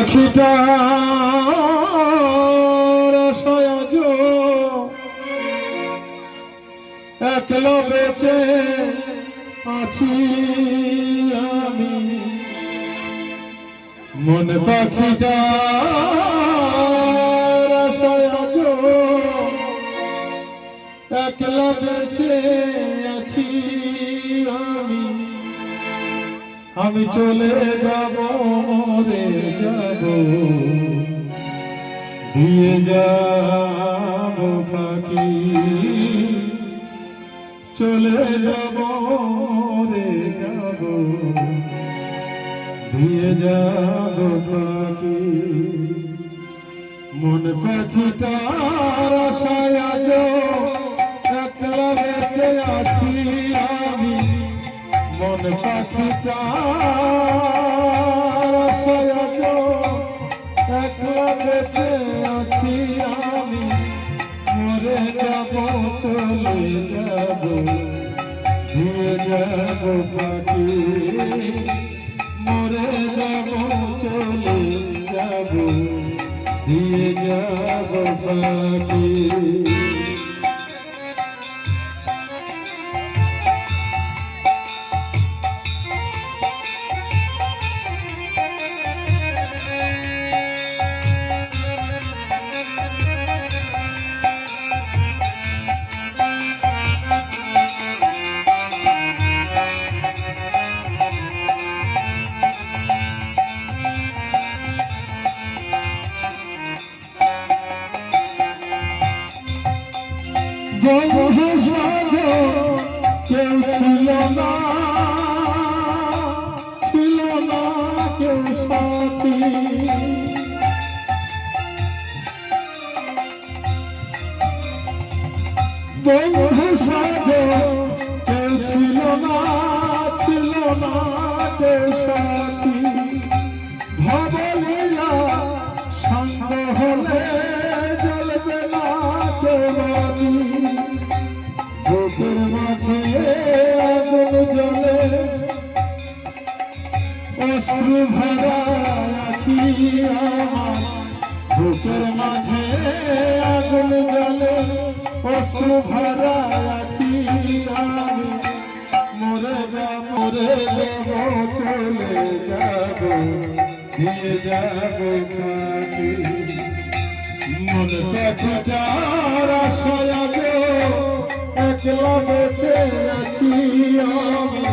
পাখিটার আশায় আজ একলা বেঁচে আছি আমি। মন পাখিটার আশায় আজ একলা বেঁচে আছি আমি। আমি চলে যাব রে যাব, দিয়ে যাব ফাঁকি। চলে যাব রে যাব, দিয়ে যাব ফাঁকি। মন পাখিটার আশায় আজ একলা বেঁচে আছি আমি। মন পাখিটার আশায় আজ একলা বেঁচে আছি আমি। মরে যাব চলে যাব, দিয়ে যাব পাখি। মরে যাব চলে যাব, দিয়ে যাব পাখি। বন্ধু সাধন কেউ ছিল না, ছিল না কেউ সাথী। বন্ধু সাধন কেউ ছিল না, ছিল না কেউ সাথী। ভবলীলা সঙ্গ হলে জ্বলবে না কেউ বাতি। বুকের মাঝে আগুন জ্বলে অশ্রু ভরা আখি আমার। বুকের মাঝে আগুন জ্বলে অশ্রু ভরা আখি আমি। মরে যাব, মরে যাব চলে যাব, দিয়ে যাব পাখি। মন পাখিটার আশায় আজ একলা বেঁচে আছি আমি।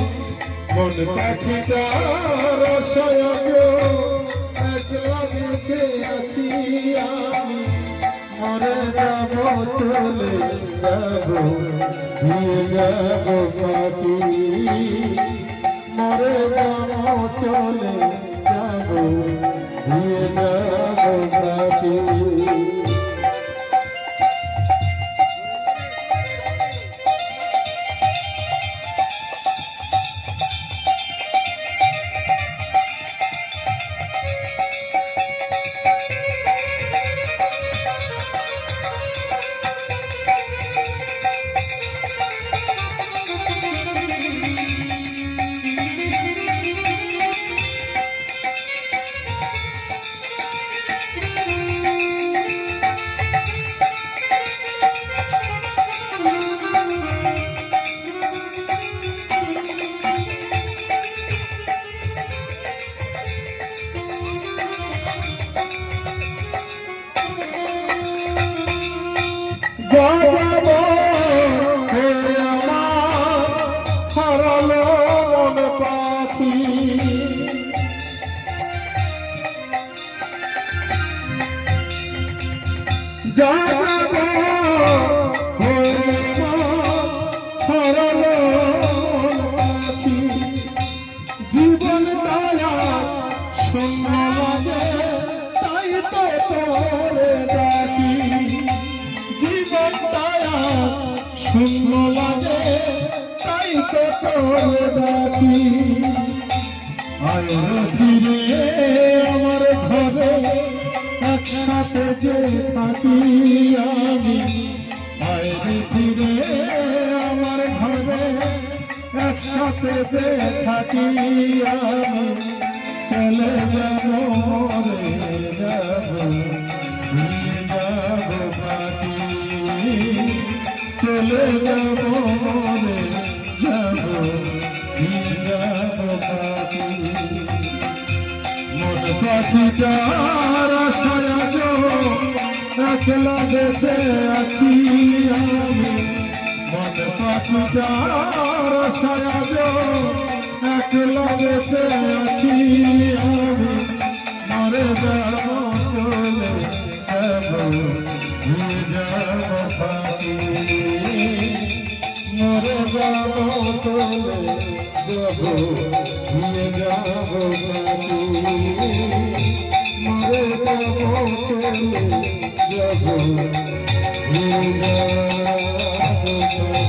মন পাখিটার আশায় আজ একলা বেঁচে আছি আমি। মরে যাব চলে যাব, দিয়ে যাব পাখি। মরে যাব চলে যাব, দিয়ে যাব পাখি। যাব আমার হারালো মন পাখি। যাব হারালো মন পাখি। জীবন দয়া শূন্য লাগে তাই তো তোরে ডাকি। জীবন দয়া শূন্য লাগে তাই তো তোরে ডাকি। আয় ফিরে আমার ঘরে একসাথে যে থাকি আমি। আয় ফিরে আমার ঘরে একসাথে যে থাকি আমি। চলে যাব রে মন পাখিটার আশায় আজ একলা বেঁচে আছি আমি মন পাখিটার আশায় আজ একলা বেঁচে আছি আমি মরে যাব চলে যাব ভুলে যাব পাখি মরে যাব চলে যাব ভুলে যাব পাখি মরে যাব চলে যাব ভুলে যাব পাখি